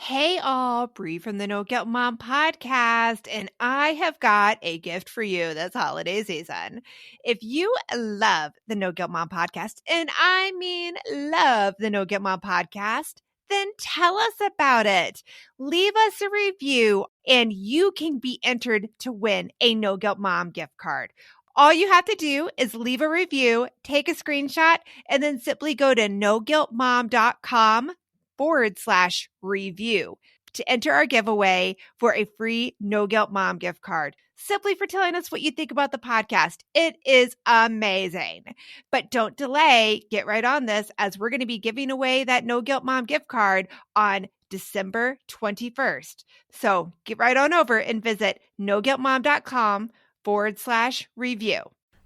Hey all, Bree from the No Guilt Mom podcast, and I have got a gift for you this holiday season. If you love the No Guilt Mom podcast, and I mean love the No Guilt Mom podcast, then tell us about it. Leave us a review, and you can be entered to win a No Guilt Mom gift card. All you have to do is leave a review, take a screenshot, and then simply go to noguiltmom.com/review to enter our giveaway for a free No Guilt Mom gift card, simply for telling us what you think about the podcast. It is amazing. But don't delay. Get right on this, as we're going to be giving away that No Guilt Mom gift card on December 21st. So get right on over and visit noguiltmom.com/review.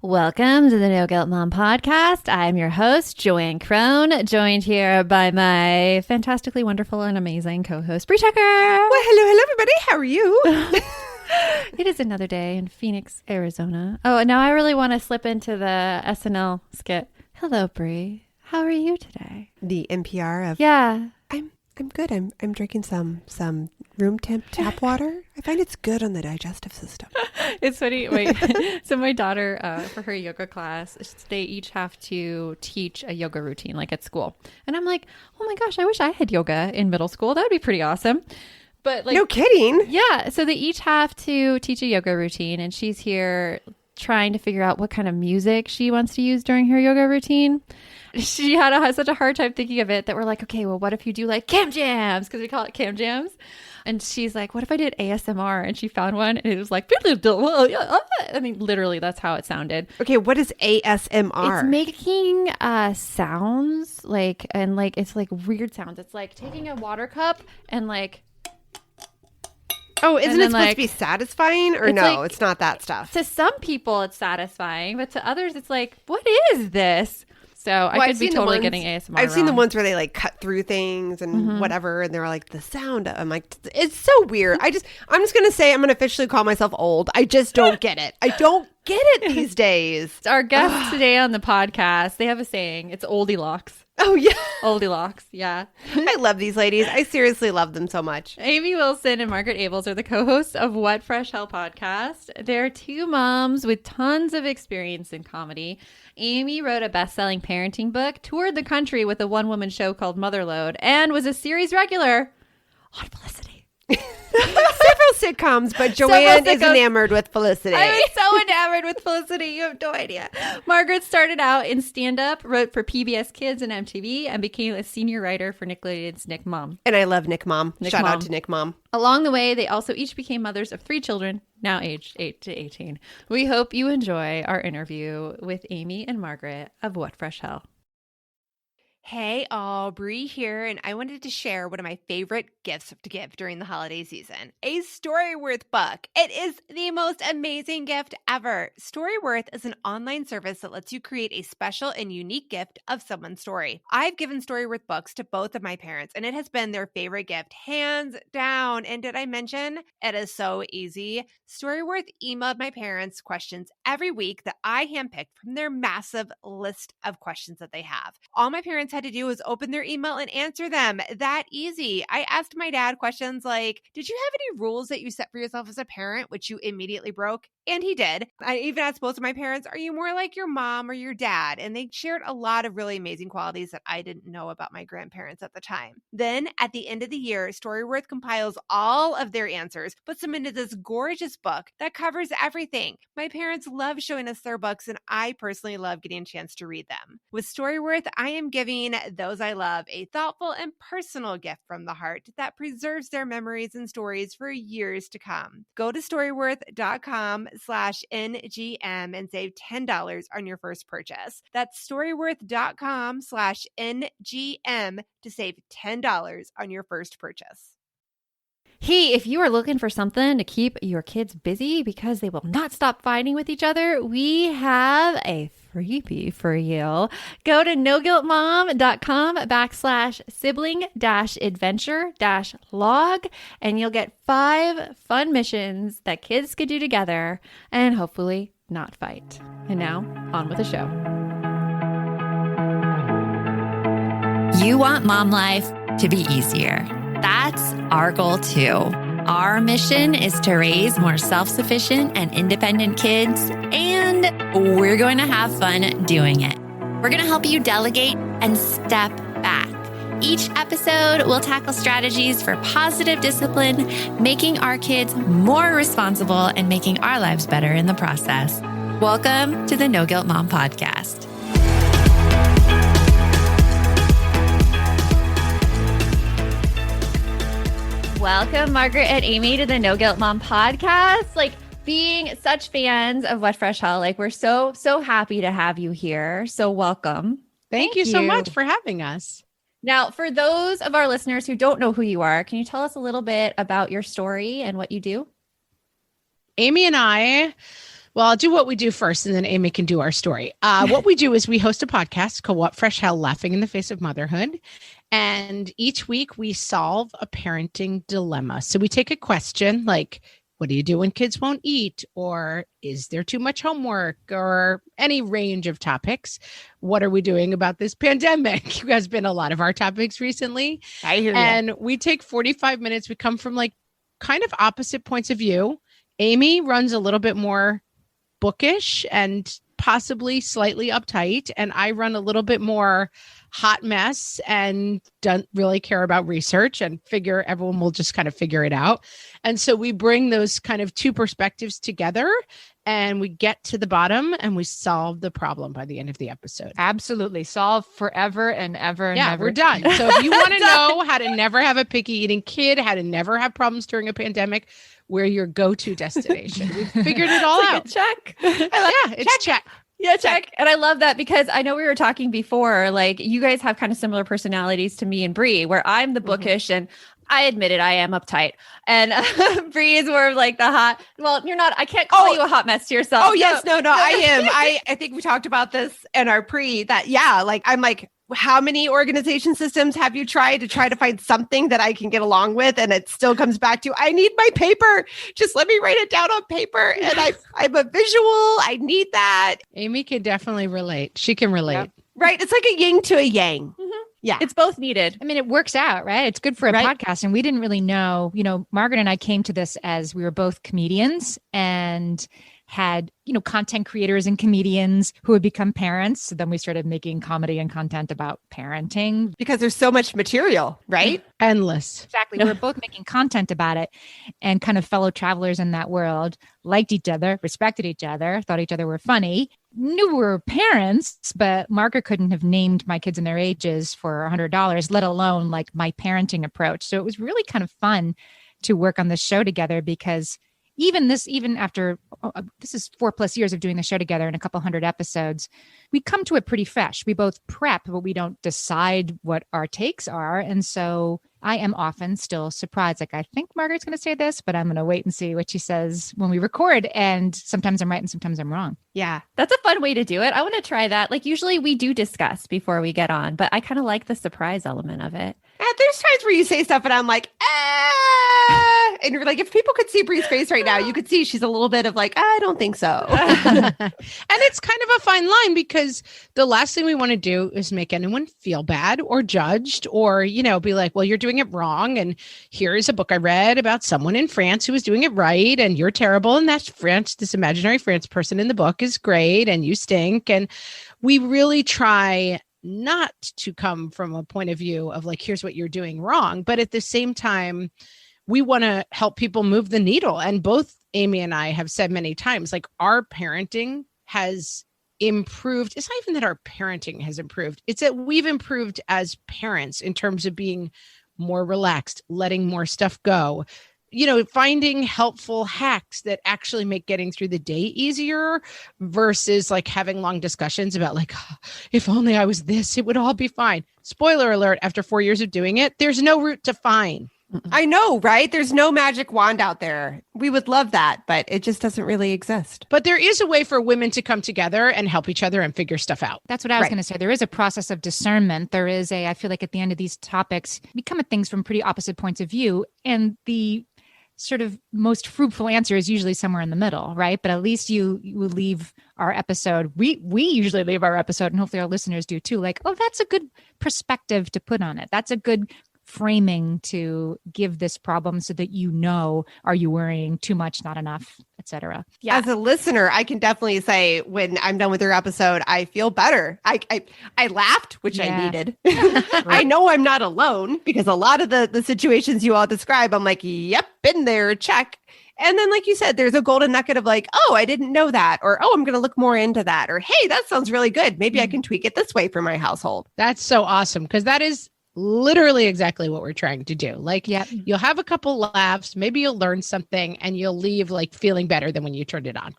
Welcome to the No Guilt Mom podcast. I'm your host, Joanne Crone, joined here by my fantastically wonderful and amazing co-host, Bree Tucker. Well, hello, everybody. How are you? It is another day in Phoenix, Arizona. Oh, and now I really want to slip into the SNL skit. Hello, Bree. How are you today? The NPR of... Yeah. I'm good. I'm drinking some room temp tap water. I find it's good on the digestive system. It's funny. Wait. So my daughter, for her yoga class, they each have to teach a yoga routine, like at school. And I'm like, oh my gosh, I wish I had yoga in middle school. That would be pretty awesome. But like, no kidding. Yeah. So they each have to teach a yoga routine, and she's here trying to figure out what kind of music she wants to use during her yoga routine. She had such a hard time thinking of it that we're like, okay, well, what if you do like cam jams? Because we call it cam jams. And she's like, what if I did ASMR? And she found one, and it was like, I mean, literally, that's how it sounded. Okay, what is ASMR? It's making sounds like, and like, it's like weird sounds. It's like taking a water cup and like. Oh, isn't it supposed to be satisfying? Or no, it's not that stuff. To some people, it's satisfying, but to others, it's like, what is this? So I could be totally getting ASMR I've seen the wrong. ones where they like cut through things and whatever, and they're like the sound. I'm like, it's so weird. I'm just gonna say I'm gonna officially call myself old. I just don't get it. I don't get it these days. Our guests today on the podcast, they have a saying. It's Oldilocks. Oh yeah, Oldilocks. Yeah, I love these ladies. I seriously love them so much. Amy Wilson and Margaret Abels are the co-hosts of What Fresh Hell podcast. They're two moms with tons of experience in comedy. Amy wrote a best-selling parenting book, toured the country with a one-woman show called Motherload, and was a series regular on Felicity. Several sitcoms, but Joanne is enamored with Felicity. I was so enamored with Felicity. You have no idea. Margaret started out in stand-up, wrote for PBS Kids and MTV, and became a senior writer for Nickelodeon's Nick Mom. And I love Nick Mom. Shout out to Nick Mom. Along the way, they also each became mothers of 3 children, now aged 8 to 18. We hope you enjoy our interview with Amy and Margaret of What Fresh Hell. Hey all, Bree here, and I wanted to share one of my favorite gifts to give during the holiday season, a Storyworth book. It is the most amazing gift ever. Storyworth is an online service that lets you create a special and unique gift of someone's story. I've given Storyworth books to both of my parents, and it has been their favorite gift, hands down. And did I mention it is so easy? Storyworth emailed my parents questions every week that I handpicked from their massive list of questions that they have. All my parents had to do was open their email and answer them. That easy. I asked my dad questions like, did you have any rules that you set for yourself as a parent, which you immediately broke? And he did. I even asked both of my parents, are you more like your mom or your dad? And they shared a lot of really amazing qualities that I didn't know about my grandparents at the time. Then at the end of the year, Storyworth compiles all of their answers, puts them into this gorgeous book that covers everything. My parents love showing us their books, and I personally love getting a chance to read them. With Storyworth, I am giving those I love a thoughtful and personal gift from the heart that preserves their memories and stories for years to come. Go to storyworth.com/NGM and save $10 on your first purchase. That's storyworth.com/NGM to save $10 on your first purchase. Hey, if you are looking for something to keep your kids busy because they will not stop fighting with each other, we have a freebie for you. Go to noguiltmom.com/sibling-adventure-log and you'll get 5 fun missions that kids could do together and hopefully not fight. And now, on with the show. You want mom life to be easier. That's our goal too. Our mission is to raise more self-sufficient and independent kids, and we're going to have fun doing it. We're going to help you delegate and step back. Each episode will tackle strategies for positive discipline, making our kids more responsible and making our lives better in the process. Welcome to the No Guilt Mom Podcast. Welcome, Margaret and Amy, to the No Guilt Mom Podcast. Being such fans of What Fresh Hell, we're so happy to have you here. So welcome. Thank you so much for having us. Now, for those of our listeners who don't know who you are, can you tell us a little bit about your story and what you do? Amy and I, I'll do what we do first and then Amy can do our story. What we do is we host a podcast called What Fresh Hell, Laughing in the Face of Motherhood. And each week we solve a parenting dilemma. So we take a question like, what do you do when kids won't eat? Or is there too much homework? Or any range of topics. What are we doing about this pandemic? Has been a lot of our topics recently. I hear you. And we take 45 minutes. We come from kind of opposite points of view. Amy runs a little bit more bookish and possibly slightly uptight. And I run a little bit more hot mess and don't really care about research and figure everyone will just kind of figure it out. And so we bring those kind of two perspectives together and we get to the bottom and we solve the problem by the end of the episode. Absolutely. Solve forever and ever and ever. We're done. So if you want to know how to never have a picky eating kid, how to never have problems during a pandemic, we're your go-to destination. We've figured it all out. Check. It's check. Yeah, check. And I love that because I know we were talking before, you guys have kind of similar personalities to me and Bree, where I'm the bookish and I admit it, I am uptight. And Bree is more of the hot. Well, you're not, I can't call you a hot mess to yourself. Oh, yes. No, I am. I think we talked about this in our pre that, I'm how many organization systems have you tried to find something that I can get along with? And it still comes back to, I need my paper. Just let me write it down on paper. And I'm a visual. I need that. Amy can definitely relate. She can relate. Yep. Right. It's like a yin to a yang. Mm-hmm. Yeah. It's both needed. I mean, it works out, right? It's good for a podcast. And we didn't really know, Margaret and I came to this as we were both comedians and had, content creators and comedians who would become parents. So then we started making comedy and content about parenting. Because there's so much material, right? Endless. Exactly. We were both making content about it and kind of fellow travelers in that world, liked each other, respected each other, thought each other were funny, knew we were parents, but Margaret couldn't have named my kids and their ages for $100, let alone my parenting approach. So it was really kind of fun to work on this show together because even after this is 4+ years of doing the show together and a couple hundred episodes, we come to it pretty fresh. We both prep, but we don't decide what our takes are. And so I am often still surprised. I think Margaret's going to say this, but I'm going to wait and see what she says when we record. And sometimes I'm right and sometimes I'm wrong. Yeah, that's a fun way to do it. I want to try that. Usually we do discuss before we get on, but I kind of like the surprise element of it. There's times where you say stuff and I'm like, and you're like, if people could see Bree's face right now, you could see she's a little bit of I don't think so. And it's kind of a fine line because the last thing we want to do is make anyone feel bad or judged or, be like, well, you're doing it wrong. And here is a book I read about someone in France who was doing it right. And you're terrible. And that's France, this imaginary France person in the book is great. And you stink. And we really try not to come from a point of view of here's what you're doing wrong. But at the same time, we want to help people move the needle. And both Amy and I have said many times, our parenting has improved. It's not even that our parenting has improved. It's that we've improved as parents in terms of being more relaxed, letting more stuff go, finding helpful hacks that actually make getting through the day easier versus having long discussions about if only I was this, it would all be fine. Spoiler alert, after 4 years of doing it, there's no route to fine. I know, right? There's no magic wand out there. We would love that, but it just doesn't really exist. But there is a way for women to come together and help each other and figure stuff out. That's what I was going to say. There is a process of discernment. There is I feel at the end of these topics, we come at things from pretty opposite points of view. And the sort of most fruitful answer is usually somewhere in the middle, right? But at least you leave our episode. We usually leave our episode, and hopefully our listeners do too. Oh, that's a good perspective to put on it. That's a good framing to give this problem so that you know, are you worrying too much, not enough, etc. Yeah. As a listener, I can definitely say when I'm done with your episode, I feel better. I laughed, which I needed. I know I'm not alone because a lot of the situations you all describe, I'm like, yep, been there, check. And then, like you said, there's a golden nugget of like, oh, I didn't know that. Or, oh, I'm going to look more into that. Or, hey, that sounds really good. Maybe I can tweak it this way for my household. That's so awesome because that is literally exactly what we're trying to do. Like, you'll have a couple laughs, maybe you'll learn something, and you'll leave like feeling better than when you turned it on.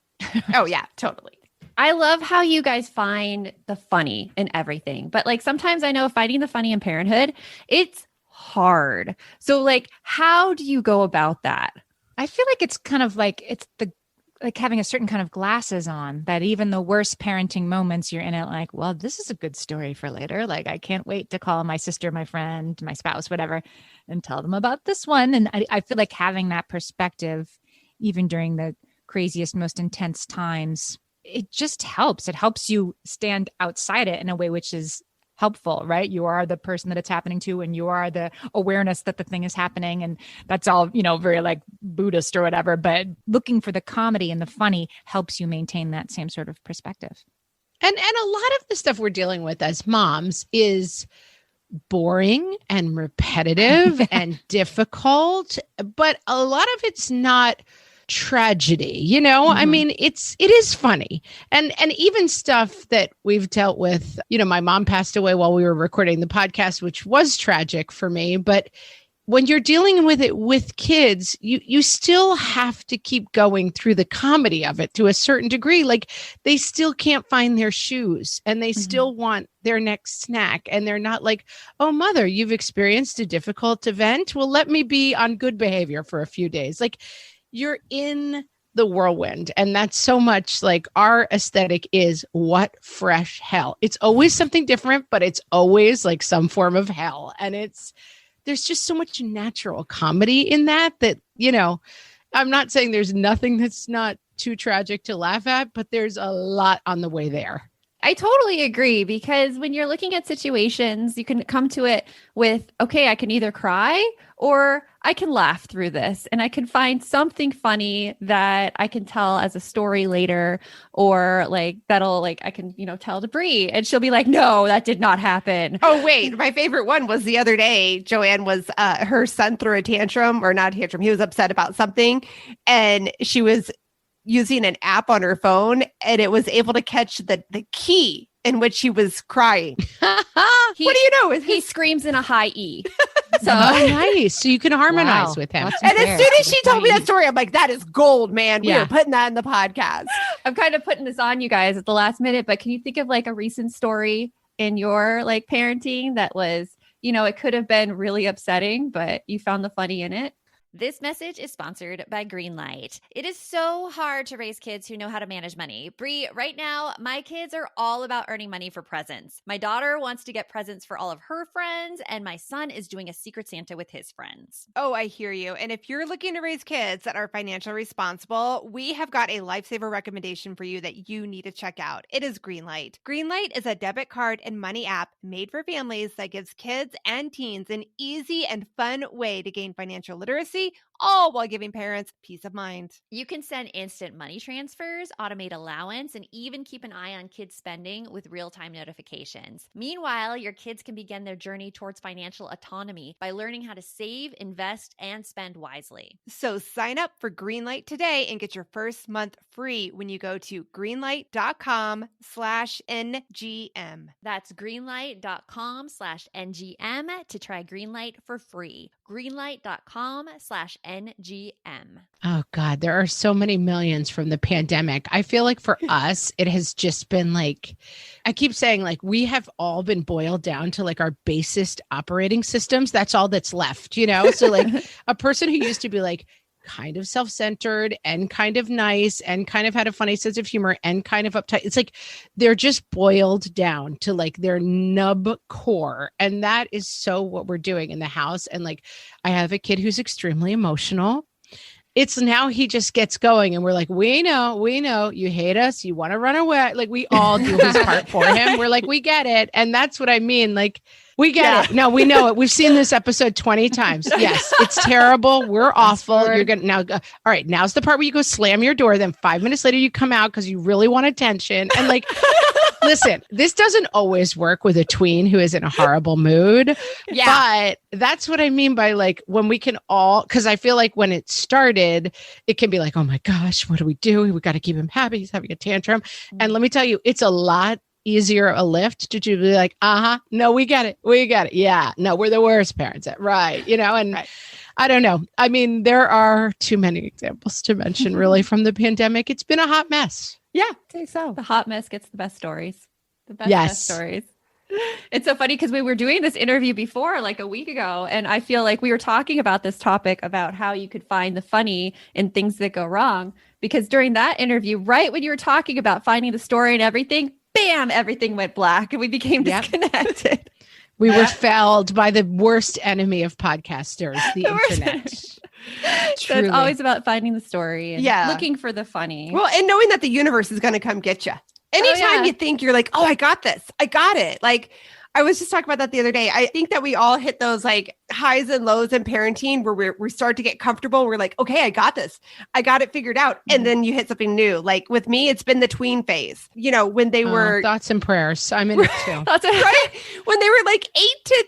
Oh, yeah, totally. I love how you guys find the funny in everything. But like sometimes I know finding the funny in parenthood, it's hard. So like, how do you go about that? I feel like it's kind of like like having a certain kind of glasses on, that even the worst parenting moments, you're in it like, well, this is a good story for later. Like, I can't wait to call my sister, my friend, my spouse, whatever, and tell them about this one. And I feel like having that perspective, even during the craziest, most intense times, it just helps. It helps you stand outside it in a way which is helpful, right? You are the person that it's happening to, and you are the awareness that the thing is happening. And that's all, very like Buddhist or whatever, but looking for the comedy and the funny helps you maintain that same sort of perspective. And a lot of the stuff we're dealing with as moms is boring and repetitive and difficult, but a lot of it's not tragedy, I mean, it is funny. And even stuff that we've dealt with, my mom passed away while we were recording the podcast, which was tragic for me. But when you're dealing with it with kids, you still have to keep going through the comedy of it to a certain degree. Like, they still can't find their shoes and they still want their next snack. And they're not like, oh, mother, you've experienced a difficult event. Well, let me be on good behavior for a few days. Like, you're in the whirlwind. And that's so much like our aesthetic is what fresh hell. It's always something different, but it's always like some form of hell. And there's just so much natural comedy in that, I'm not saying there's nothing that's not too tragic to laugh at, but there's a lot on the way there. I totally agree, because when you're looking at situations, you can come to it with, okay, I can either cry or I can laugh through this and I can find something funny that I can tell as a story later, or like that'll like, I can, tell to Bree and she'll be like, no, that did not happen. Oh, wait, my favorite one was the other day. Joanne was, her son threw a tantrum, or not a tantrum. He was upset about something and she was using an app on her phone, and it was able to catch the key in which he was crying. What do you know? He screams in a high E. So nice. So you can harmonize with him. And as soon as she told me that story, I'm like, that is gold, man. We are putting that in the podcast. I'm kind of putting this on you guys at the last minute, but can you think of like a recent story in your like parenting that was, it could have been really upsetting, but you found the funny in it? This message is sponsored by Greenlight. It is so hard to raise kids who know how to manage money. Bree, right now, my kids are all about earning money for presents. My daughter wants to get presents for all of her friends, and my son is doing a Secret Santa with his friends. Oh, I hear you. And if you're looking to raise kids that are financially responsible, we have got a lifesaver recommendation for you that you need to check out. It is Greenlight. Greenlight is a debit card and money app made for families that gives kids and teens an easy and fun way to gain financial literacy, all while giving parents peace of mind. You can send instant money transfers, automate allowance, and even keep an eye on kids' spending with real-time notifications. Meanwhile, your kids can begin their journey towards financial autonomy by learning how to save, invest, and spend wisely. So sign up for Greenlight today and get your first month free when you go to greenlight.com/NGM. That's greenlight.com/NGM to try Greenlight for free. Greenlight.com/NGM. Oh God, there are so many millions from the pandemic. I feel like for us, it has just been like, I keep saying like, we have all been boiled down to like our basest operating systems. That's all that's left, So like a person who used to be like kind of self-centered and kind of nice and kind of had a funny sense of humor and kind of uptight. It's like, they're just boiled down to like their nub core. And that is so what we're doing in the house. And like, I have a kid who's extremely emotional. It's now he just gets going and we're like, we know, you hate us. You want to run away. Like we all do his part for him. We're like, we get it. And that's what I mean. Like, We get it. No, we know it. We've seen this episode 20 times. Yes, it's terrible. We're awful. You're going to now go. All right. Now's the part where you go slam your door. Then 5 minutes later, you come out because you really want attention. And like, listen, this doesn't always work with a tween who is in a horrible mood. Yeah. But that's what I mean by like when we can all, because I feel like when it started, it can be like, oh my gosh, what do we do? We got to keep him happy. He's having a tantrum. And let me tell you, it's a lot easier a lift to be like, no, we get it. We got it. Yeah. No, we're the worst parents. Right. You know, and right. I don't know. I mean, there are too many examples to mention really from the pandemic. It's been a hot mess. Yeah, I think so. The hot mess gets the best stories. The best stories. It's so funny because we were doing this interview before, like a week ago, and I feel like we were talking about this topic about how you could find the funny in things that go wrong. Because during that interview, right when you were talking about finding the story and everything, bam, everything went black and we became disconnected. We were felled by the worst enemy of podcasters, the internet. So it's always about finding the story and looking for the funny. Well, and knowing that the universe is going to come get you. Anytime you think you're like, oh, I got this. I got it. Like, I was just talking about that the other day. I think that we all hit those like highs and lows in parenting where we start to get comfortable. We're like, okay, I got this. I got it figured out. And then you hit something new. Like with me, it's been the tween phase, you know, when they were thoughts and prayers. I'm in it too. Right? When they were like 8 to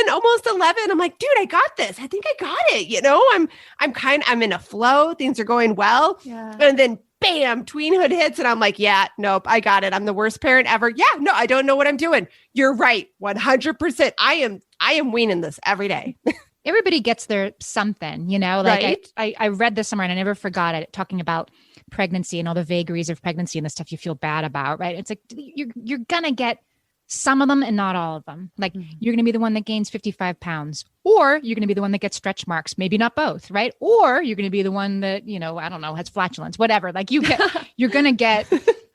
10, almost 11, I'm like, dude, I got this. I think I got it. You know, I'm in a flow. Things are going well. Yeah. And then bam, tweenhood hits. And I'm like, yeah, nope, I got it. I'm the worst parent ever. Yeah, no, I don't know what I'm doing. You're right. 100%. I am weaning this every day. Everybody gets their something, you know, like right? I read this somewhere and I never forgot it, talking about pregnancy and all the vagaries of pregnancy and the stuff you feel bad about, right? It's like, you're going to get some of them and not all of them. Like you're going to be the one that gains 55 pounds, or you're going to be the one that gets stretch marks, maybe not both, right? Or you're going to be the one that, you know, I don't know, has flatulence, whatever. Like you're going to get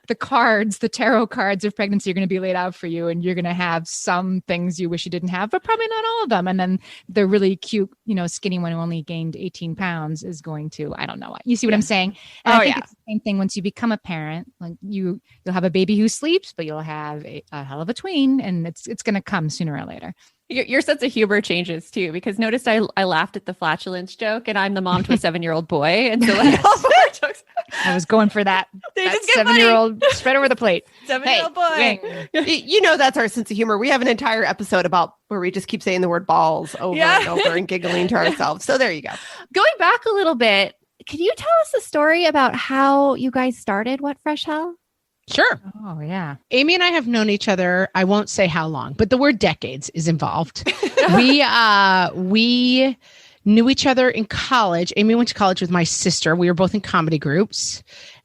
the tarot cards of pregnancy are going to be laid out for you, and you're going to have some things you wish you didn't have, but probably not all of them. And then the really cute, you know, skinny one who only gained 18 pounds is going to, I don't know. You see what I'm saying? And I think it's the same thing once you become a parent. Like you'll have a baby who sleeps, but you'll have a hell of a tween, and it's going to come sooner or later. Your sense of humor changes too, because notice I laughed at the flatulence joke, and I'm the mom to a 7-year-old boy, and so like all of our jokes. I was going for that. That 7-year-old straight over the plate. 7-year-old boy. You know, that's our sense of humor. We have an entire episode about where we just keep saying the word balls over and over and giggling to ourselves. So there you go. Going back a little bit, can you tell us a story about how you guys started What Fresh Hell? Sure. Oh, yeah. Amy and I have known each other, I won't say how long, but the word decades is involved. We knew each other in college. Amy went to college with my sister. We were both in comedy groups,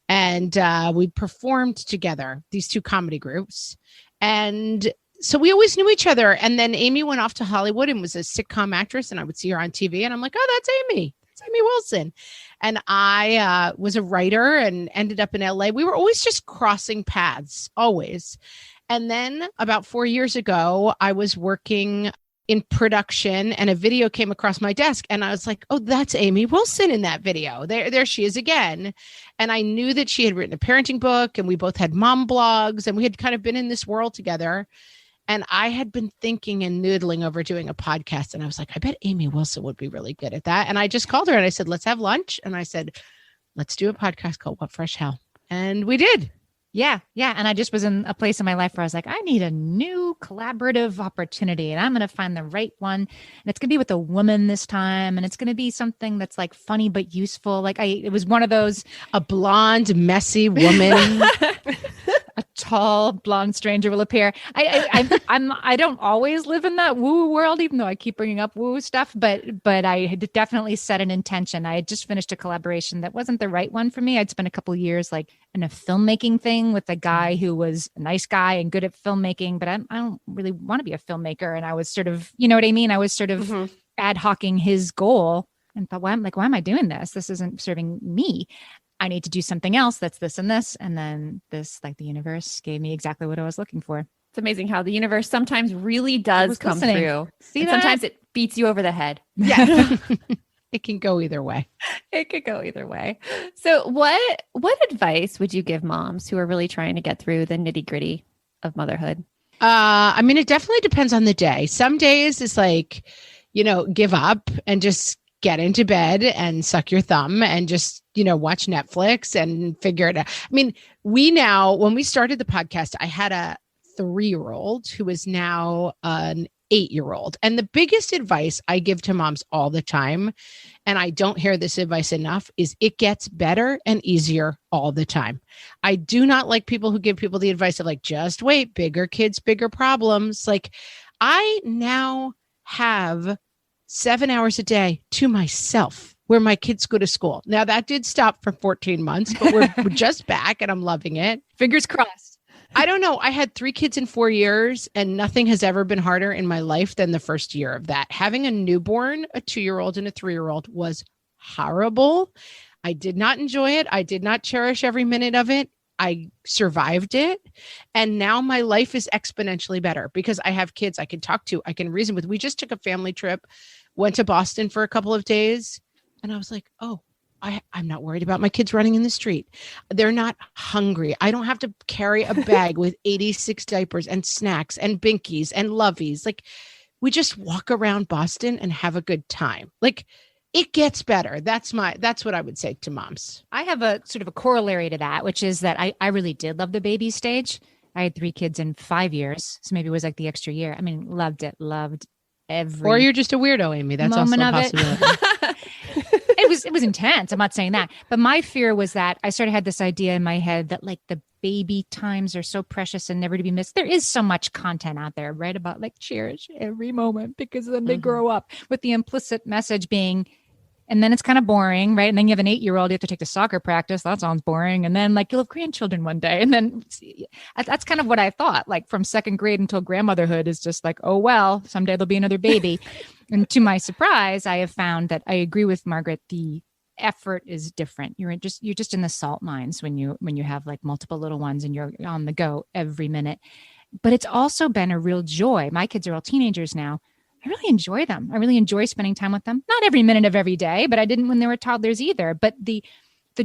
and we performed together, these two comedy groups. And so we always knew each other. And then Amy went off to Hollywood and was a sitcom actress, and I would see her on TV, and I'm like, oh, that's Amy. Amy Wilson. And I was a writer and ended up in LA. We were always just crossing paths, always. And then about 4 years ago, I was working in production and a video came across my desk, and I was like, oh, that's Amy Wilson in that video. There she is again. And I knew that she had written a parenting book, and we both had mom blogs, and we had kind of been in this world together. And I had been thinking and noodling over doing a podcast. And I was like, I bet Amy Wilson would be really good at that. And I just called her and I said, let's have lunch. And I said, let's do a podcast called What Fresh Hell. And we did. Yeah. Yeah. And I just was in a place in my life where I was like, I need a new collaborative opportunity, and I'm going to find the right one. And it's going to be with a woman this time. And it's going to be something that's like funny, but useful. Like it was one of those, a blonde, messy woman. A tall blonde stranger will appear. I don't always live in that woo world, even though I keep bringing up woo stuff. But I had definitely set an intention. I had just finished a collaboration that wasn't the right one for me. I'd spent a couple of years like in a filmmaking thing with a guy who was a nice guy and good at filmmaking, but I don't really want to be a filmmaker. And I was sort of, you know what I mean? I was sort of ad hocing his goal, and thought, why am I doing this? This isn't serving me. I need to do something else that's this and this. And then this, like the universe gave me exactly what I was looking for. It's amazing how the universe sometimes really does come through. See that? Sometimes it beats you over the head. Yeah. It can go either way. It could go either way. So what advice would you give moms who are really trying to get through the nitty gritty of motherhood? I mean, it definitely depends on the day. Some days it's like, give up and just get into bed and suck your thumb and just, watch Netflix and figure it out. I mean, when we started the podcast, I had a 3-year-old who is now an 8-year-old. And the biggest advice I give to moms all the time, and I don't hear this advice enough, is it gets better and easier all the time. I do not like people who give people the advice of like, just wait, bigger kids, bigger problems. Like, I now have 7 hours a day to myself where my kids go to school. Now that did stop for 14 months, but we're just back and I'm loving it. Fingers crossed. I don't know. I had 3 kids in 4 years and nothing has ever been harder in my life than the first year of that. Having a newborn, a 2-year-old and a 3-year-old was horrible. I did not enjoy it. I did not cherish every minute of it. I survived it. And now my life is exponentially better because I have kids I can talk to, I can reason with. We just took a family trip, went to Boston for a couple of days. And I was like, oh, I'm not worried about my kids running in the street. They're not hungry. I don't have to carry a bag with 86 diapers and snacks and binkies and loveys. Like, we just walk around Boston and have a good time. Like, it gets better. That's what I would say to moms. I have a sort of a corollary to that, which is that I really did love the baby stage. I had 3 kids in 5 years. So maybe it was like the extra year. I mean, loved it. Loved every Or you're just a weirdo, Amy. That's also a possibility. It was intense. I'm not saying that. But my fear was that I sort of had this idea in my head that like the baby times are so precious and never to be missed. There is so much content out there, right? About like cherish every moment because then they grow up, with the implicit message being, and then it's kind of boring, right? And then you have an 8-year-old, you have to take to soccer practice. That sounds boring. And then like you'll have grandchildren one day. And then that's kind of what I thought, like from second grade until grandmotherhood is just like, oh, well, someday there'll be another baby. And to my surprise, I have found that I agree with Margaret. The effort is different. You're just in the salt mines when you have like multiple little ones and you're on the go every minute. But it's also been a real joy. My kids are all teenagers now. I really enjoy them. I really enjoy spending time with them. Not every minute of every day, but I didn't when they were toddlers either. But the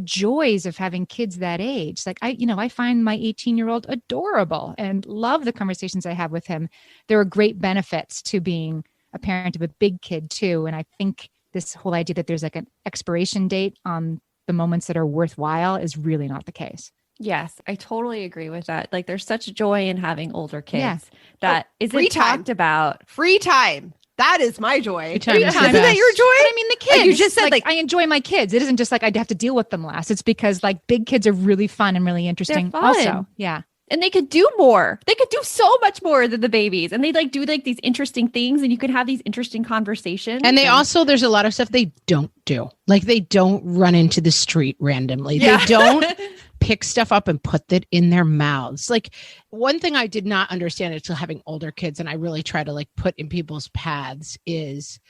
joys of having kids that age, like I find my 18-year-old adorable and love the conversations I have with him. There are great benefits to being a parent of a big kid too. And I think this whole idea that there's like an expiration date on the moments that are worthwhile is really not the case. Yes, I totally agree with that. Like there's such joy in having older kids Yes. that isn't talked about. Free time. That is my joy. Free time is the Isn't that best. your joy? But I mean, the kids. You just said, like- I enjoy my kids. It isn't just like I'd have to deal with them less. It's because like big kids are really fun and really interesting. They're fun. Also, yeah. And they could do more. They could do so much more than the babies. And they like do like these interesting things and you could have these interesting conversations. And they also, there's a lot of stuff they don't do. Like they don't run into the street randomly. Yeah. They don't pick stuff up and put it in their mouths. Like one thing I did not understand until having older kids, and I really try to like put in people's paths, is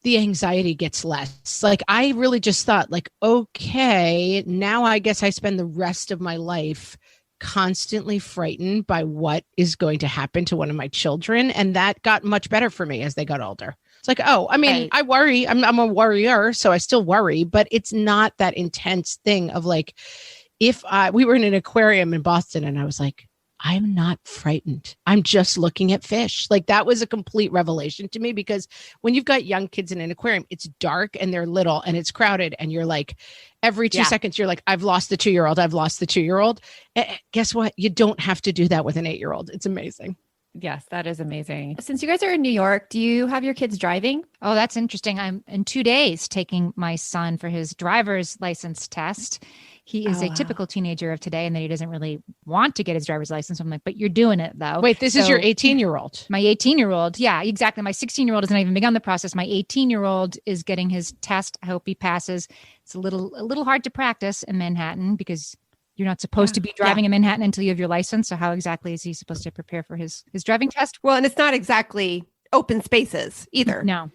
the anxiety gets less. Like I really just thought like, okay, now I guess I spend the rest of my life constantly frightened by what is going to happen to one of my children. And that got much better for me as they got older. It's like, oh, I mean, Right. I worry. I'm a worrier, so I still worry, but it's not that intense thing of like, we were in an aquarium in Boston and I was like, I'm not frightened. I'm just looking at fish. Like that was a complete revelation to me because when you've got young kids in an aquarium, it's dark and they're little and it's crowded and you're like, every 2 seconds, you're like, I've lost the 2-year-old. I've lost the 2-year-old. Guess what? You don't have to do that with an 8-year-old. It's amazing. Yes, that is amazing. Since you guys are in New York, do you have your kids driving? Oh, that's interesting. I'm in 2 days taking my son for his driver's license test. He is a typical teenager of today and that he doesn't really want to get his driver's license. I'm like, but you're doing it though. Wait, this is your 18-year-old. My 18-year-old. Yeah, exactly. My 16-year-old hasn't even begun the process. My 18-year-old is getting his test. I hope he passes. It's a little hard to practice in Manhattan because you're not supposed to be driving in Manhattan until you have your license. So how exactly is he supposed to prepare for his driving test? Well, and it's not exactly open spaces either. No.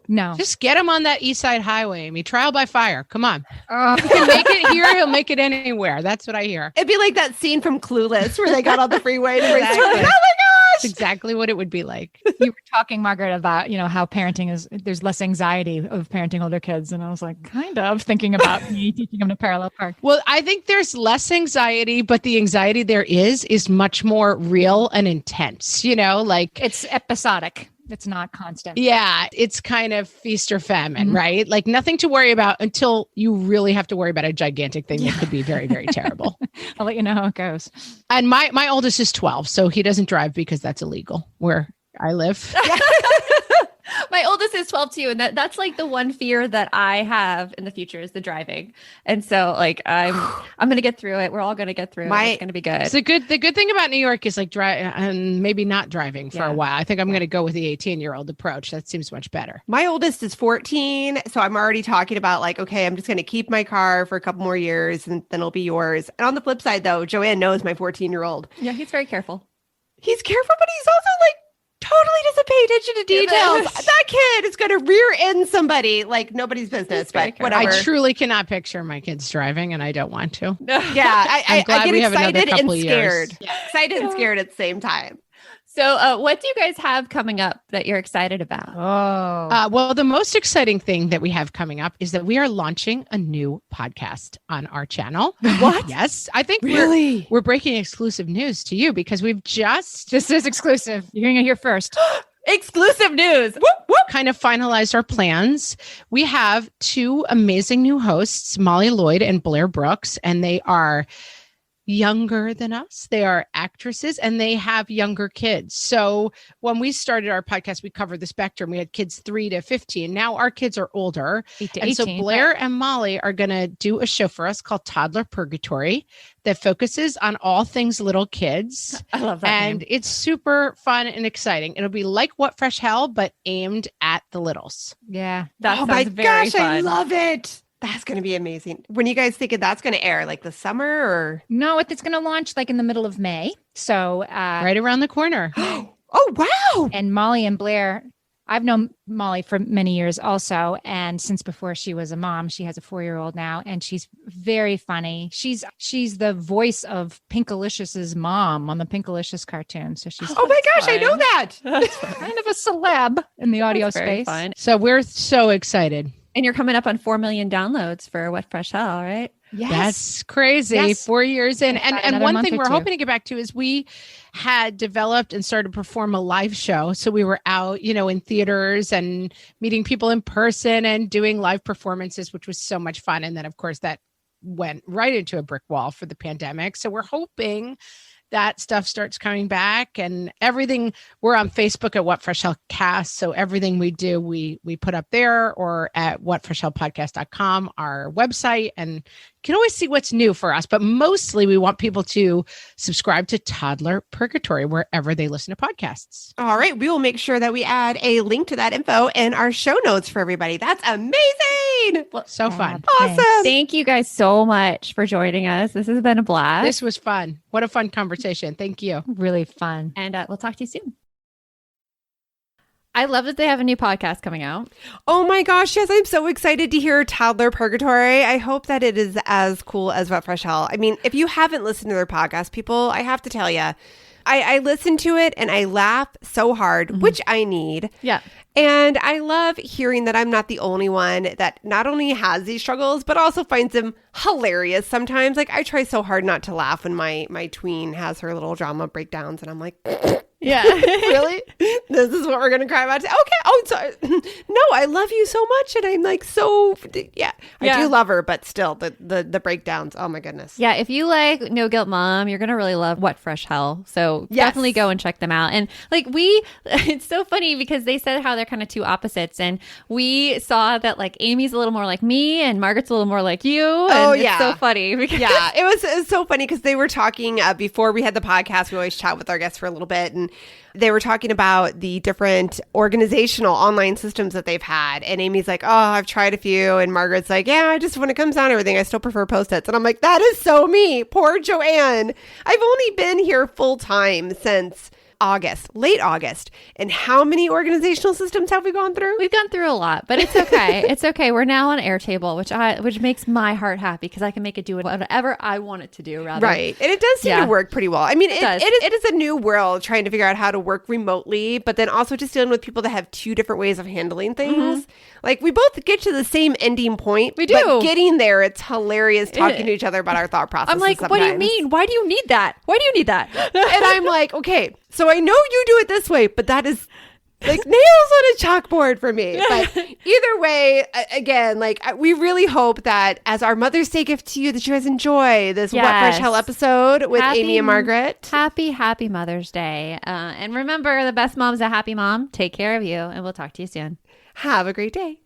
No. Just get him on that East Side Highway, Amy. Trial by fire. Come on. Oh, He can make it here. He'll make it anywhere. That's what I hear. It'd be like that scene from Clueless where they got on the freeway and everybody's Exactly. like, oh my That's exactly what it would be like. You were talking, Margaret, about, how parenting there's less anxiety of parenting older kids. And I was like, kind of thinking about me teaching them to parallel park. Well, I think there's less anxiety, but the anxiety there is much more real and intense, like it's episodic. It's not constant. Yeah, it's kind of feast or famine, right? Like nothing to worry about until you really have to worry about a gigantic thing that could be very, very terrible. I'll let you know how it goes. And my oldest is 12, so he doesn't drive because that's illegal where I live. My oldest is 12 too, and that's like the one fear that I have in the future is the driving. And so like I'm going to get through it. We're all going to get through it. It's going to be good. The good thing about New York is like drive and maybe not driving for a while. I think I'm going to go with the 18-year-old approach. That seems much better. My oldest is 14, so I'm already talking about like, okay, I'm just going to keep my car for a couple more years and then it'll be yours. And on the flip side though, Joanne knows my 14-year-old. Yeah, he's very careful. He's careful, but he's also like totally doesn't pay attention to details. That kid is going to rear end somebody like nobody's business, but whatever. I truly cannot picture my kids driving, and I don't want to. Yeah, I get excited and scared. Yeah. Excited and scared at the same time. So what do you guys have coming up that you're excited about? Well, the most exciting thing that we have coming up is that we are launching a new podcast on our channel. What? Yes. I think Really? we're breaking exclusive news to you because we've just This is exclusive. You're hearing it here first. Exclusive news. kind of finalized our plans. We have two amazing new hosts, Molly Lloyd and Blair Brooks, and they are younger than us. They are actresses and they have younger kids. So when we started our podcast, we covered the spectrum. We had kids 3 to 15. Now our kids are older. 8 to and 18. so Blair and Molly are going to do a show for us called Toddler Purgatory that focuses on all things little kids. I love that And name. it's super fun and exciting. It'll be like What Fresh Hell, but aimed at the littles. Yeah. That Oh sounds my very gosh, fun. I love it. That's going to be amazing. When you guys thinking that's going to air, like the summer or? No, it's going to launch like in the middle of May. So, Right around the corner. Oh, wow. and Molly and Blair, I've known Molly for many years also. And since before she was a mom, she has a 4-year-old now, and she's very funny. She's the voice of Pinkalicious' mom on the Pinkalicious cartoon. So she's Oh my gosh, I know fun. that. kind of a celeb in the audio That's very space. fun. So we're so excited. And you're coming up on 4 million downloads for What Fresh Hell, right? Yes. That's crazy. Yes. 4 years in. About And another one month thing or we're two. hoping to get back to is we had developed and started to perform a live show. So we were out, in theaters and meeting people in person and doing live performances, which was so much fun. And then, of course, that went right into a brick wall for the pandemic. So we're hoping that stuff starts coming back and everything. We're on Facebook at What Fresh Hell Cast. So everything we do, we put up there or at whatfreshhellpodcast.com, our website, and you can always see what's new for us. But mostly we want people to subscribe to Toddler Purgatory wherever they listen to podcasts. All right. We will make sure that we add a link to that info in our show notes for everybody. That's amazing. So fun. Awesome. Thank you guys so much for joining us. This has been a blast. This was fun. What a fun conversation. Thank you. Really fun. And we'll talk to you soon. I love that they have a new podcast coming out. Oh my gosh. Yes. I'm so excited to hear Toddler Purgatory. I hope that it is as cool as What Fresh Hell. I mean, if you haven't listened to their podcast, people, I have to tell you, I listen to it and I laugh so hard, which I need. Yeah. And I love hearing that I'm not the only one that not only has these struggles, but also finds them hilarious sometimes. Like I try so hard not to laugh when my tween has her little drama breakdowns and I'm like, Yeah. really? This is what we're going to cry about today? Okay. Oh, sorry. No, I love you so much. And I'm like, so yeah, I Yeah. do love her, but still the breakdowns. Oh my goodness. Yeah, if you like No Guilt Mom, you're going to really love What Fresh Hell. So Yes. definitely go and check them out. And like it's so funny because they said how they're kind of two opposites. And we saw that like Amy's a little more like me and Margaret's a little more like you. And Oh, it's yeah. so funny. Because Yeah, it was so funny because they were talking before we had the podcast. We always chat with our guests for a little bit, and they were talking about the different organizational online systems that they've had. And Amy's like, "Oh, I've tried a few," and Margaret's like, "Yeah, I just when it comes down to everything, I still prefer Post-its." And I'm like, "That is so me, poor Joanne. I've only been here full time since August, late August. And how many organizational systems have we gone through? We've gone through a lot, but it's okay. It's okay. We're now on Airtable, which makes my heart happy because I can make it do whatever I want it to do. Rather, right? And it does seem to work pretty well. I mean, it is a new world trying to figure out how to work remotely, but then also just dealing with people that have two different ways of handling things. Like we both get to the same ending point. We do. But getting there, it's hilarious talking to each other about our thought process. I'm like, what do you mean? Why do you need that? Why do you need that? And I'm like, okay, so I know you do it this way, but that is like nails on a chalkboard for me. But either way, again, like we really hope that as our Mother's Day gift to you, that you guys enjoy this What Fresh Hell episode with Amy and Margaret. Happy Mother's Day. And remember, the best mom's a happy mom. Take care of you, and we'll talk to you soon. Have a great day.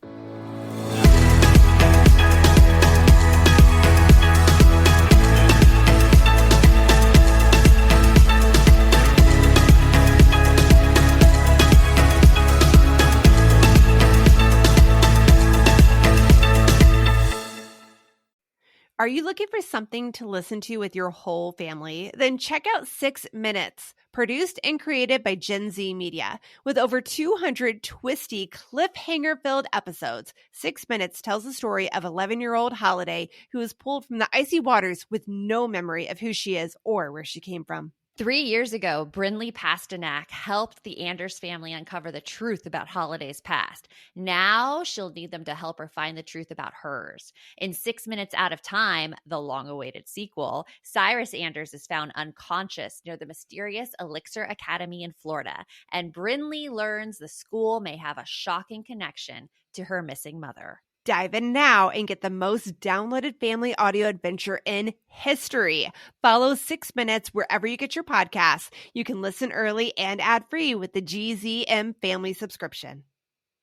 Are you looking for something to listen to with your whole family? Then check out 6 Minutes, produced and created by Gen Z Media. With over 200 twisty, cliffhanger-filled episodes, 6 Minutes tells the story of 11-year-old Holiday who is pulled from the icy waters with no memory of who she is or where she came from. 3 years ago, Brinley Pasternak helped the Anders family uncover the truth about Holiday's past. Now she'll need them to help her find the truth about hers. In 6 Minutes Out of Time, the long-awaited sequel, Cyrus Anders is found unconscious near the mysterious Elixir Academy in Florida, and Brinley learns the school may have a shocking connection to her missing mother. Dive in now and get the most downloaded family audio adventure in history. Follow 6 Minutes wherever you get your podcasts. You can listen early and ad-free with the GZM family subscription.